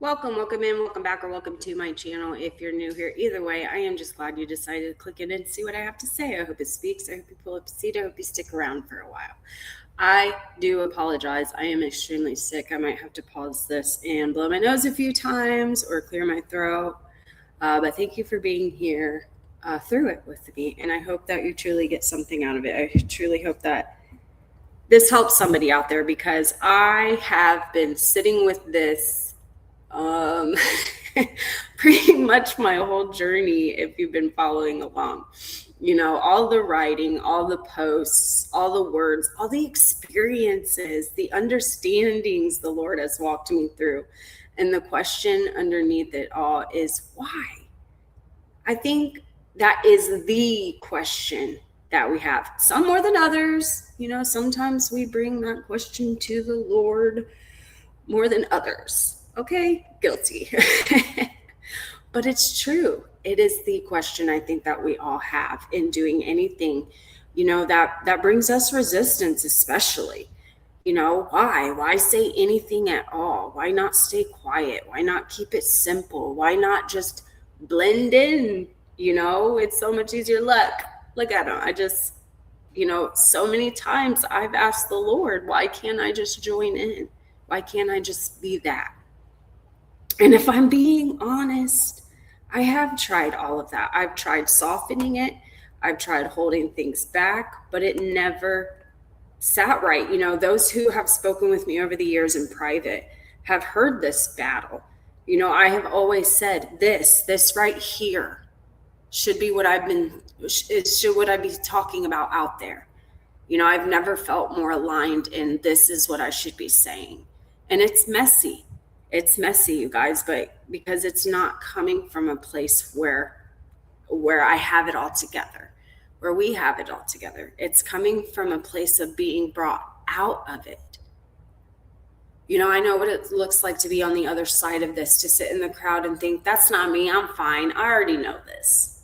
Welcome in, welcome back, or welcome to my channel. If you're new here, either way, I am just glad you decided to click in and see what I have to say. I hope it speaks. I hope you pull up a seat. I hope you stick around for a while. I do apologize. I am extremely sick. I might have to pause this and blow my nose a few times or clear my throat. But thank you for being here through it with me. And I hope that you truly get something out of it. I truly hope that this helps somebody out there because I have been sitting with this um, pretty much my whole journey if you've been following along. You know, all the writing, all the posts, all the words, all the experiences, the understandings the Lord has walked me through. And the question underneath it all is why? I think that is the question that we have. Some more than others. You know, sometimes we bring that question to the Lord more than others. Okay, guilty. But it's true. It is the question I think that we all have in doing anything, you know, that brings us resistance, especially. You know, why? Why say anything at all? Why not stay quiet? Why not keep it simple? Why not just blend in? You know, it's so much easier. Look at him. So many times I've asked the Lord, why can't I just join in? Why can't I just be that? And if I'm being honest, I have tried all of that. I've tried softening it. I've tried holding things back, but it never sat right. You know, those who have spoken with me over the years in private have heard this battle. You know, I have always said this right here should be what what I be talking about out there. You know, I've never felt more aligned in this is what I should be saying. And it's messy. It's messy, you guys, but because it's not coming from a place where I have it all together, where we have it all together. It's coming from a place of being brought out of it. You know, I know what it looks like to be on the other side of this, to sit in the crowd and think, that's not me, I'm fine, I already know this.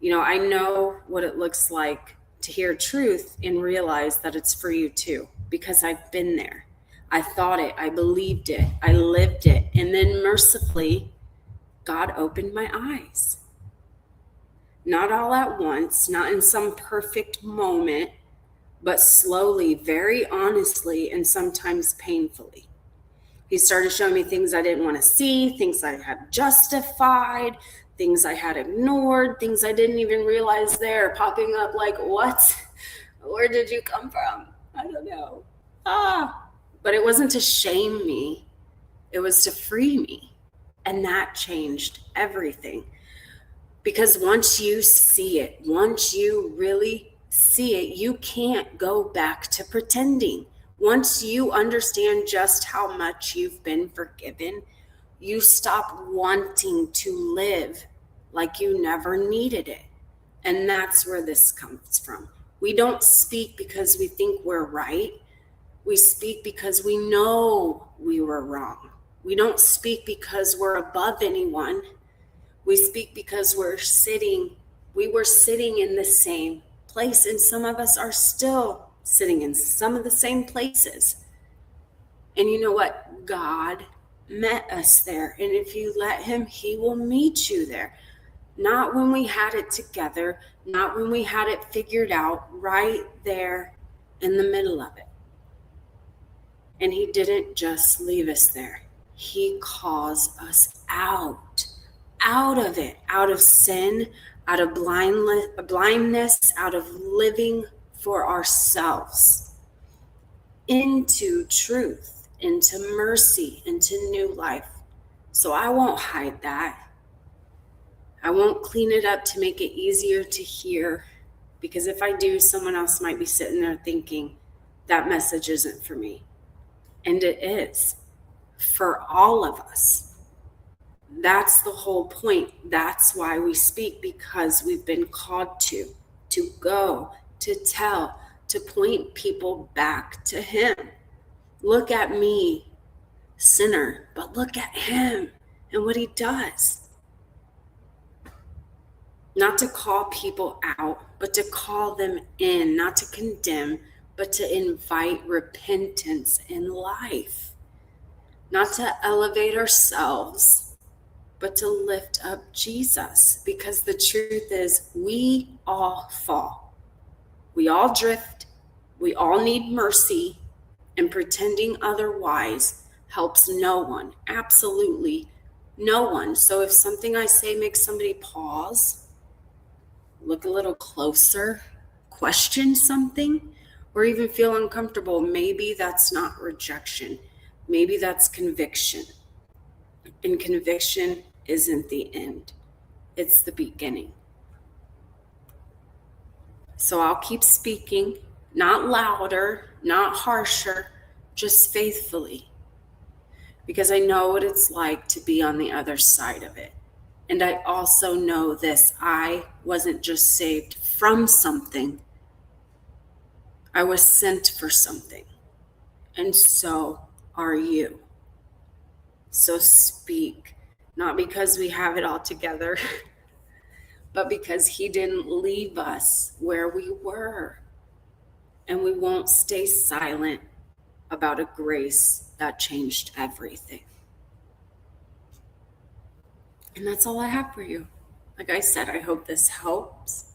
You know, I know what it looks like to hear truth and realize that it's for you too, because I've been there. I thought it, I believed it, I lived it. And then mercifully, God opened my eyes. Not all at once, not in some perfect moment, but slowly, very honestly, and sometimes painfully. He started showing me things I didn't want to see, things I had justified, things I had ignored, things I didn't even realize there, popping up like, what? Where did you come from? I don't know. But it wasn't to shame me, it was to free me. And that changed everything. Because once you see it, once you really see it, you can't go back to pretending. Once you understand just how much you've been forgiven, you stop wanting to live like you never needed it. And that's where this comes from. We don't speak because we think we're right. We speak because we know we were wrong. We don't speak because we're above anyone. We speak because we were sitting in the same place, and some of us are still sitting in some of the same places. And you know what? God met us there. And if you let him, he will meet you there. Not when we had it together, not when we had it figured out, right there in the middle of it. And he didn't just leave us there. He calls us out of it, out of sin, out of blindness, out of living for ourselves, into truth, into mercy, into new life. So I won't hide that. I won't clean it up to make it easier to hear, because if I do, someone else might be sitting there thinking that message isn't for me. And it is for all of us. That's the whole point. That's why we speak, because we've been called to go, to tell, to point people back to him. Look at me, sinner, but look at him and what he does. Not to call people out, but to call them in, not to condemn, but to invite repentance in life. not to elevate ourselves, but to lift up Jesus. Because the truth is, we all fall. We all drift. We all need mercy. And pretending otherwise helps no one. Absolutely no one. So if something I say makes somebody pause, look a little closer, question something, or even feel uncomfortable, maybe that's not rejection. Maybe that's conviction. And conviction isn't the end, it's the beginning. So I'll keep speaking, not louder, not harsher, just faithfully, because I know what it's like to be on the other side of it. And I also know this: I wasn't just saved from something, I was sent for something. And so are you. So speak, not because we have it all together, but because He didn't leave us where we were. And we won't stay silent about a grace that changed everything. And that's all I have for you. Like I said, I hope this helps.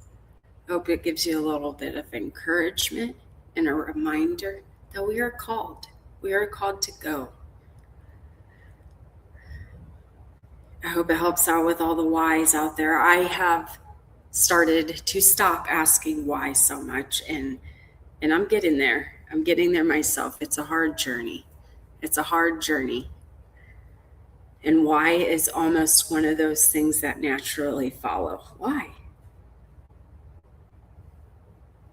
I hope it gives you a little bit of encouragement and a reminder that we are called. We are called to go. I hope it helps out with all the whys out there. I have started to stop asking why so much, and I'm getting there. I'm getting there myself. It's a hard journey. It's a hard journey. And why is almost one of those things that naturally follow. Why?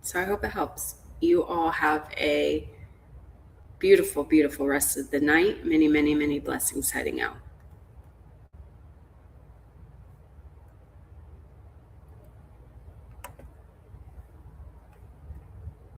So I hope it helps. You all have a beautiful, beautiful rest of the night. Many, many, many blessings heading out.